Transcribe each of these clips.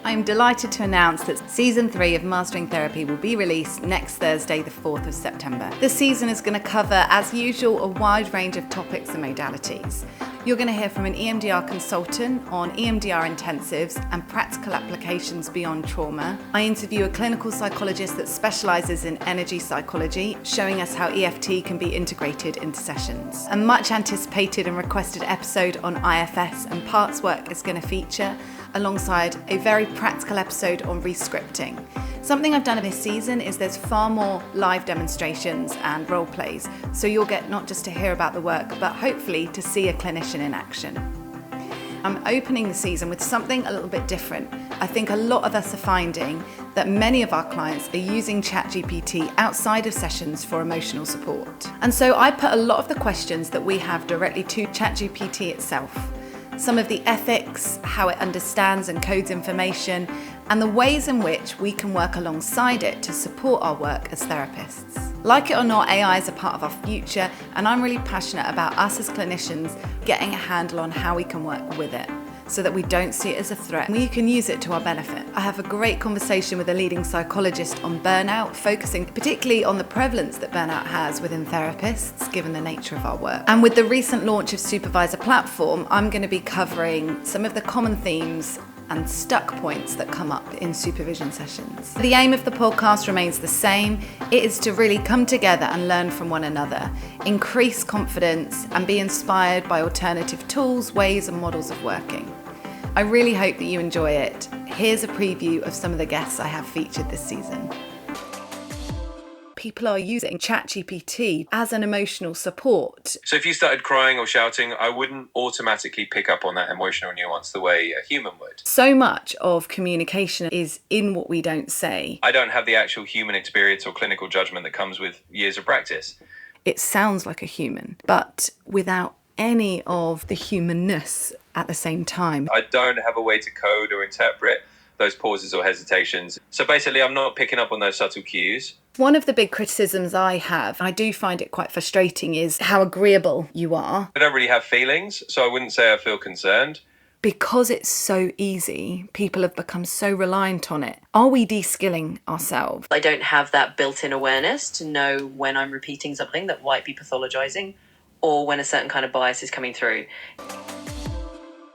I'm delighted to announce that Season 3 of Mastering Therapy will be released next Thursday, the 4th of September. The season is going to cover, as usual, a wide range of topics and modalities. You're going to hear from an EMDR consultant on EMDR intensives and practical applications beyond trauma. I interview a clinical psychologist that specialises in energy psychology, showing us how EFT can be integrated into sessions. A much anticipated and requested episode on IFS and parts work is going to feature, alongside a very practical episode on re-scripting. Something I've done this season is there's far more live demonstrations and role plays, so you'll get not just to hear about the work, but hopefully to see a clinician in action. I'm opening the season with something a little bit different. I think a lot of us are finding that many of our clients are using ChatGPT outside of sessions for emotional support. And so I put a lot of the questions that we have directly to ChatGPT itself. Some of the ethics, how it understands and codes information, and the ways in which we can work alongside it to support our work as therapists. Like it or not, AI is a part of our future, and I'm really passionate about us as clinicians getting a handle on how we can work with it, so that we don't see it as a threat and we can use it to our benefit. I have a great conversation with a leading psychologist on burnout, focusing particularly on the prevalence that burnout has within therapists, given the nature of our work. And with the recent launch of Supervisor Platform, I'm going to be covering some of the common themes and stuck points that come up in supervision sessions. The aim of the podcast remains the same. It is to really come together and learn from one another, increase confidence, and be inspired by alternative tools, ways, and models of working. I really hope that you enjoy it. Here's a preview of some of the guests I have featured this season. People are using ChatGPT as an emotional support. So if you started crying or shouting, I wouldn't automatically pick up on that emotional nuance the way a human would. So much of communication is in what we don't say. I don't have the actual human experience or clinical judgment that comes with years of practice. It sounds like a human, but without any of the humanness at the same time. I don't have a way to code or interpret those pauses or hesitations. So basically, I'm not picking up on those subtle cues. One of the big criticisms I have, I do find it quite frustrating, is how agreeable you are. I don't really have feelings, so I wouldn't say I feel concerned. Because it's so easy, people have become so reliant on it. Are we de-skilling ourselves? I don't have that built-in awareness to know when I'm repeating something that might be pathologizing or when a certain kind of bias is coming through.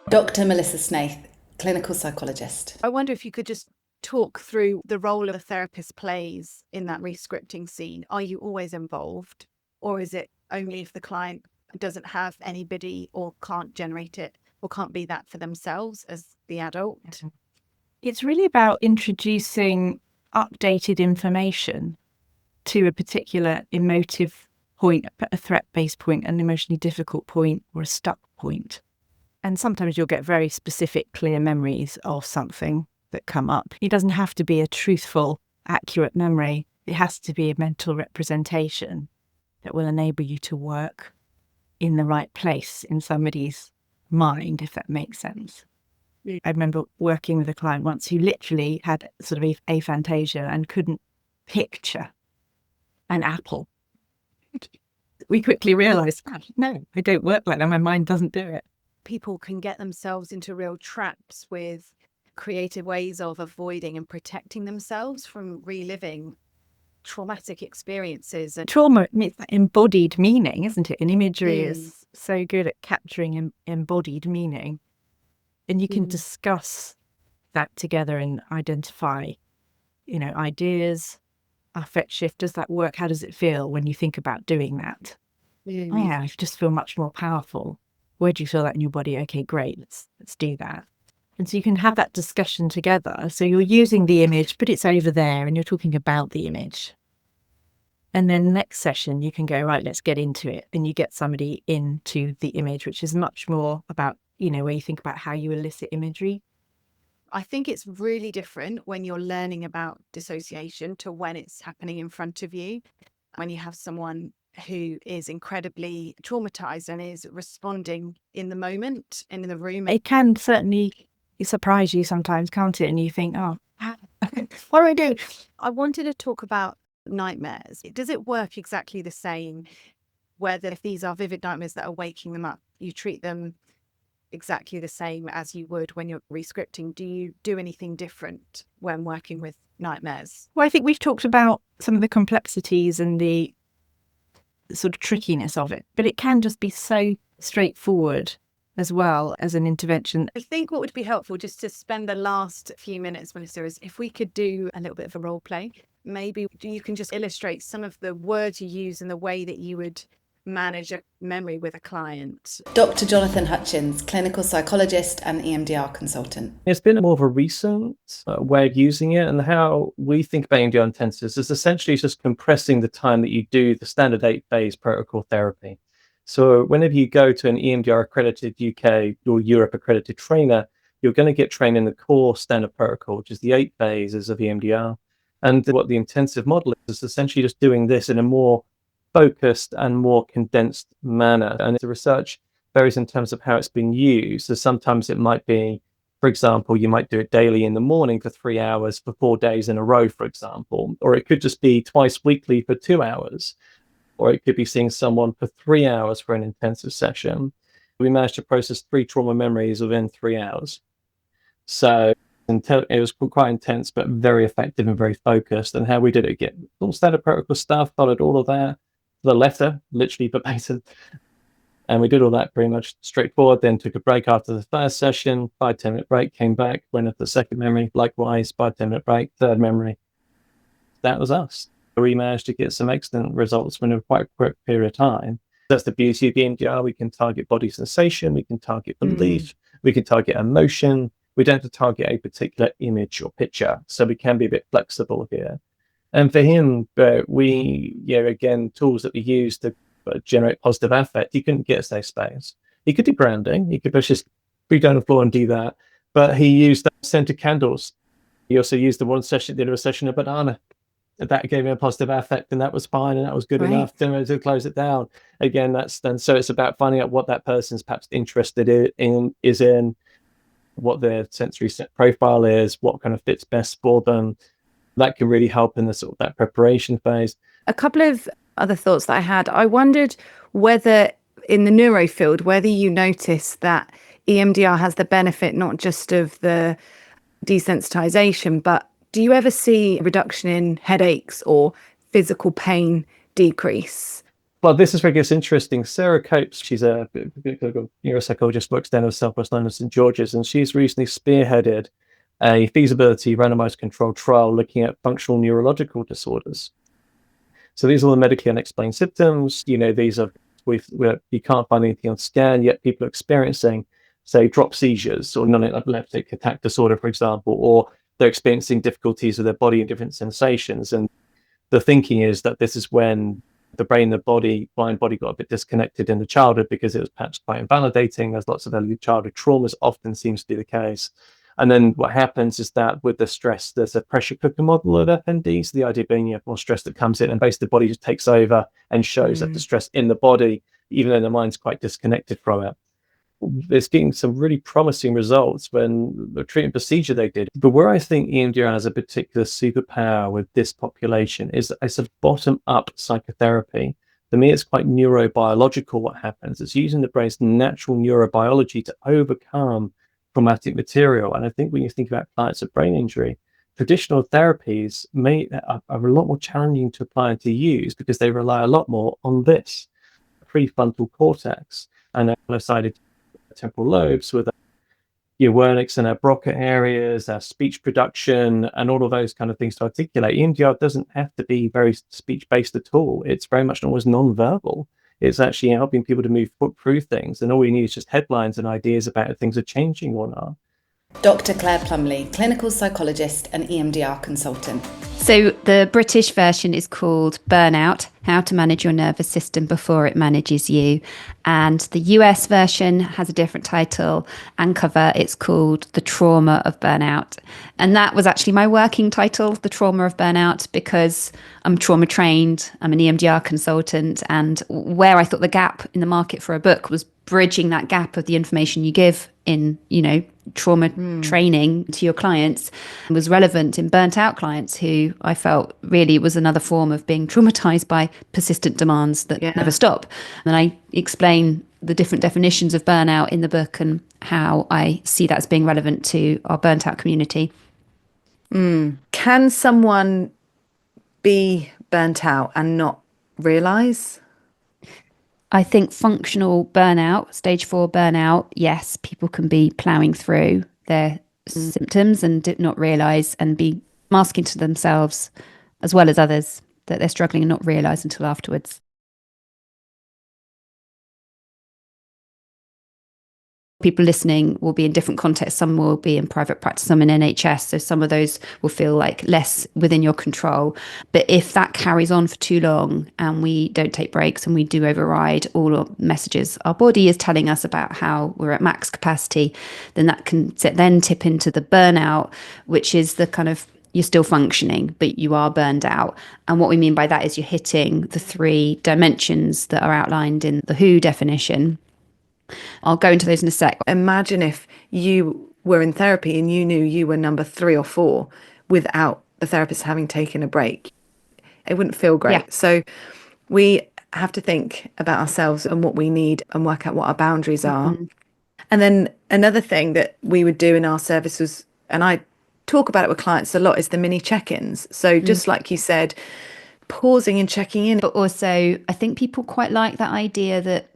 Dr. Melissa Snaith, clinical psychologist. I wonder if you could just talk through the role a therapist plays in that re-scripting scene. Are you always involved, or is it only if the client doesn't have anybody or can't generate it or can't be that for themselves as the adult? It's really about introducing updated information to a particular emotive point, a threat-based point, an emotionally difficult point, or a stuck point. And sometimes you'll get very specific, clear memories of something that come up. It doesn't have to be a truthful, accurate memory. It has to be a mental representation that will enable you to work in the right place in somebody's mind, if that makes sense. I remember working with a client once who literally had sort of aphantasia and couldn't picture an apple. We quickly realised, no, I don't work like that. My mind doesn't do it. People can get themselves into real traps with creative ways of avoiding and protecting themselves from reliving traumatic experiences. And trauma, it's that embodied meaning, isn't it? And imagery is so good at capturing embodied meaning. And you can discuss that together and identify, ideas, affect shift. Does that work? How does it feel when you think about doing that? Oh, yeah, I just feel much more powerful. Where do you feel that in your body? Okay, great, let's do that. And so you can have that discussion together. So you're using the image, but it's over there and you're talking about the image. And then next session, you can go, right, let's get into it. And you get somebody into the image, which is much more about, where you think about how you elicit imagery. I think it's really different when you're learning about dissociation to when it's happening in front of you. When you have someone who is incredibly traumatized and is responding in the moment and in the room. It can certainly surprise you sometimes, can't it? And you think, oh, what do I do? I wanted to talk about nightmares. Does it work exactly the same? Whether if these are vivid nightmares that are waking them up, you treat them exactly the same as you would when you're rescripting? Do you do anything different when working with nightmares? Well, I think we've talked about some of the complexities and the sort of trickiness of it, but it can just be so straightforward as well as an intervention. I think what would be helpful just to spend the last few minutes, Melissa, is if we could do a little bit of a role play. Maybe you can just illustrate some of the words you use and the way that you would manage a memory with a client. Dr. Jonathan Hutchins, clinical psychologist and EMDR consultant. It's been more of a recent way of using it, and how we think about EMDR intensives is essentially just compressing the time that you do the standard 8-phase protocol therapy. So whenever you go to an EMDR accredited UK or Europe accredited trainer, you're going to get trained in the core standard protocol, which is the 8 phases of EMDR. And what the intensive model is essentially just doing this in a more focused and more condensed manner. And the research varies in terms of how it's been used. So sometimes it might be, for example, you might do it daily in the morning for 3 hours for 4 days in a row, for example, or it could just be twice weekly for 2 hours, or it could be seeing someone for 3 hours for an intensive session. We managed to process 3 trauma memories within 3 hours. So it was quite intense, but very effective and very focused. And how we did it, get all standard protocol stuff, followed all of that to the letter, literally verbatim. And we did all that pretty much straightforward, then took a break after the first session, 5-10 minute break, came back, went into the second memory, likewise, 5-10 minute break, third memory. That was us. We managed to get some excellent results within a quite quick period of time. That's the beauty of EMDR. We can target body sensation, we can target belief, we can target emotion. We don't have to target a particular image or picture, so we can be a bit flexible here. And for him, again, tools that we use to generate positive affect, you couldn't get a safe space. He could do grounding, he could just be down on the floor and do that, but he used scented candles. He also used the one session, the other session, a banana. That gave him a positive affect, and that was fine, and that was good enough to close it down. Again, so it's about finding out what that person's perhaps interested in, what their sensory set profile is, what kind of fits best for them. That can really help in the sort of that preparation phase. A couple of other thoughts that I had. I wondered whether in the neuro field, whether you notice that EMDR has the benefit not just of the desensitization, but do you ever see a reduction in headaches or physical pain decrease? Well, this is where it gets interesting. Sarah Copes, she's a neuropsychologist, works down in Southwest London, St George's, and she's recently spearheaded a feasibility randomized controlled trial looking at functional neurological disorders. So these are the medically unexplained symptoms. These are where you can't find anything on scan, yet people are experiencing, say, drop seizures or non-epileptic attack disorder, for example, or they're experiencing difficulties with their body and different sensations. And the thinking is that this is when the brain and the mind body got a bit disconnected in the childhood because it was perhaps quite invalidating. There's lots of early childhood traumas, often seems to be the case. And then what happens is that with the stress, there's a pressure cooker model of FND. So the idea being you have more stress that comes in and basically the body just takes over and shows that the stress in the body, even though the mind's quite disconnected from it. It's getting some really promising results when the treatment procedure they did. But where I think EMDR has a particular superpower with this population is it's a bottom-up psychotherapy. For me, it's quite neurobiological what happens. It's using the brain's natural neurobiology to overcome traumatic material. And I think when you think about clients with brain injury, traditional therapies are a lot more challenging to apply and to use because they rely a lot more on this prefrontal cortex and sided temporal lobes with your Wernicke's and our Broca areas, our speech production, and all of those kind of things to articulate. EMDR doesn't have to be very speech-based at all. It's very much almost non-verbal. It's actually helping people to move through things, and all we need is just headlines and ideas about if things are changing or not. Dr. Claire Plumley, clinical psychologist and EMDR consultant. So the British version is called Burnout, How to Manage Your Nervous System Before It Manages You. And the US version has a different title and cover. It's called The Trauma of Burnout. And that was actually my working title, The Trauma of Burnout, because I'm trauma trained, I'm an EMDR consultant, and where I thought the gap in the market for a book was bridging that gap of the information you give in, trauma training to your clients was relevant in burnt out clients who I felt really was another form of being traumatized by persistent demands that never stop. And I explain the different definitions of burnout in the book and how I see that as being relevant to our burnt out community. Can someone be burnt out and not realise? I think functional burnout, stage 4 burnout, yes, people can be ploughing through their symptoms and did not realise and be masking to themselves as well as others that they're struggling and not realise until afterwards. People listening will be in different contexts. Some will be in private practice, some in NHS. So some of those will feel like less within your control. But if that carries on for too long and we don't take breaks and we do override all our messages, our body is telling us about how we're at max capacity, then that can then tip into the burnout, which is the kind of, you're still functioning, but you are burned out. And what we mean by that is you're hitting the 3 dimensions that are outlined in the WHO definition. I'll go into those in a sec. Imagine if you were in therapy and you knew you were number 3 or 4 without the therapist having taken a break. It wouldn't feel great. Yeah. So we have to think about ourselves and what we need and work out what our boundaries are. And then another thing that we would do in our service was, and I talk about it with clients a lot, is the mini check-ins. So just like you said, pausing and checking in. But also, I think people quite like that idea that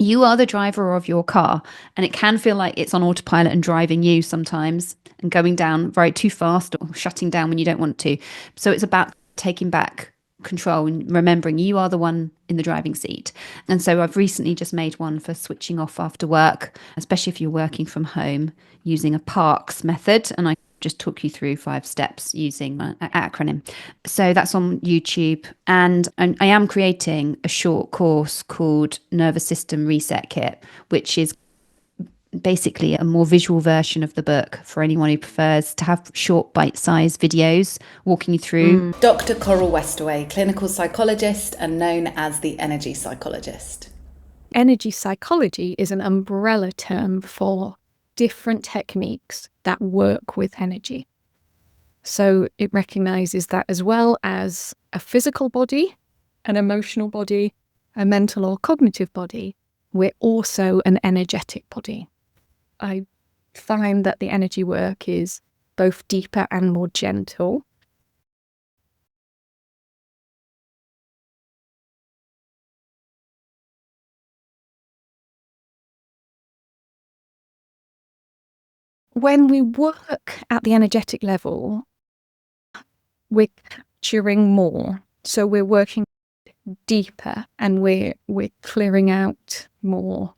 you are the driver of your car, and it can feel like it's on autopilot and driving you sometimes and going down very too fast or shutting down when you don't want to. So it's about taking back control and remembering you are the one in the driving seat. And so I've recently just made one for switching off after work, especially if you're working from home, using a Parks method. And I just talk you through 5 steps using an acronym. So that's on YouTube. And I am creating a short course called Nervous System Reset Kit, which is basically a more visual version of the book for anyone who prefers to have short bite-sized videos walking you through. Dr. Coral Westaway, clinical psychologist and known as the energy psychologist. Energy psychology is an umbrella term for different techniques that work with energy. So it recognizes that as well as a physical body, an emotional body, a mental or cognitive body, we're also an energetic body. I find that the energy work is both deeper and more gentle. When we work at the energetic level, we're capturing more. So we're working deeper and we're clearing out more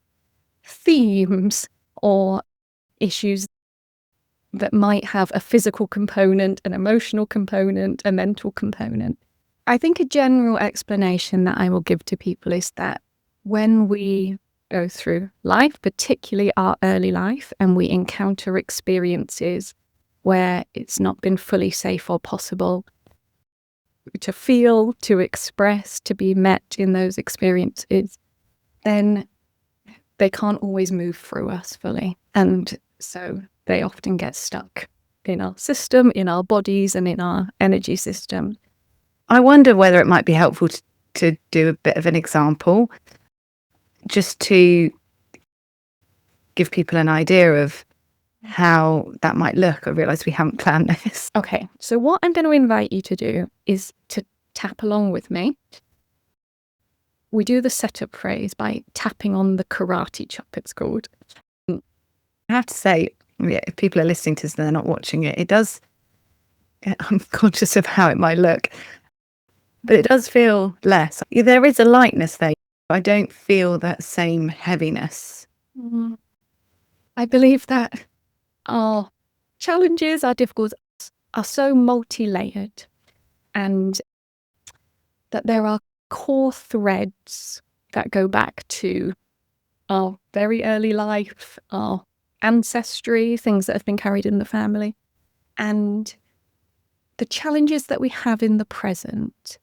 themes or issues that might have a physical component, an emotional component, a mental component. I think a general explanation that I will give to people is that when we go through life, particularly our early life, and we encounter experiences where it's not been fully safe or possible to feel, to express, to be met in those experiences, then they can't always move through us fully. And so they often get stuck in our system, in our bodies, and in our energy system. I wonder whether it might be helpful to do a bit of an example, just to give people an idea of how that might look. I realise we haven't planned this. Okay, so what I'm going to invite you to do is to tap along with me. We do the setup phrase by tapping on the karate chop, it's called. I have to say, if people are listening to this and they're not watching it, it does, I'm conscious of how it might look, but it does feel less. There is a lightness there. I don't feel that same heaviness. I believe that our challenges, our difficulties are so multi-layered, and that there are core threads that go back to our very early life, our ancestry, things that have been carried in the family, and the challenges that we have in the present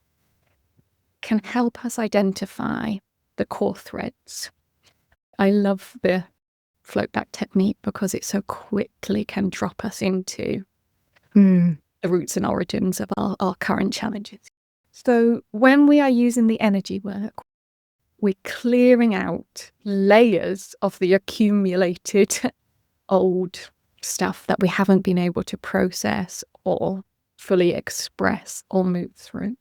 can help us identify the core threads. I love the float back technique because it so quickly can drop us into the roots and origins of our current challenges. So when we are using the energy work, we're clearing out layers of the accumulated old stuff that we haven't been able to process or fully express or move through.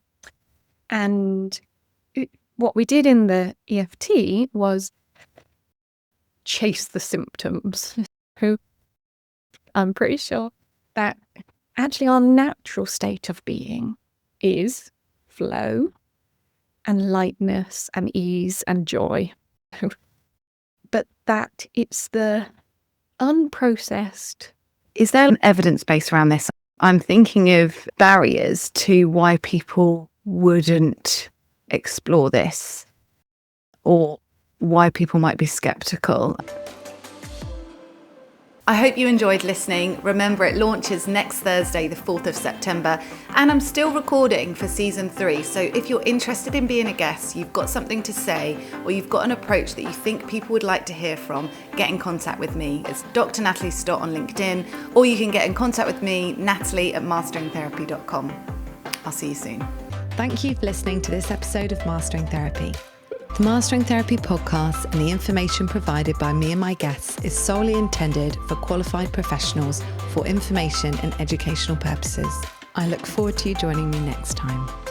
And what we did in the EFT was chase the symptoms. I'm pretty sure that actually our natural state of being is flow and lightness and ease and joy. But that it's the unprocessed. Is there an evidence base around this? I'm thinking of barriers to why people wouldn't explore this, or why people might be skeptical. I hope you enjoyed listening. Remember, it launches next Thursday, the 4th of September, and I'm still recording for season 3. So if you're interested in being a guest, you've got something to say, or you've got an approach that you think people would like to hear from, get in contact with me. It's Dr. Natalie Stott on LinkedIn, or you can get in contact with me, natalie@masteringtherapy.com. I'll see you soon. Thank you for listening to this episode of Mastering Therapy. The Mastering Therapy podcast and the information provided by me and my guests is solely intended for qualified professionals for information and educational purposes. I look forward to you joining me next time.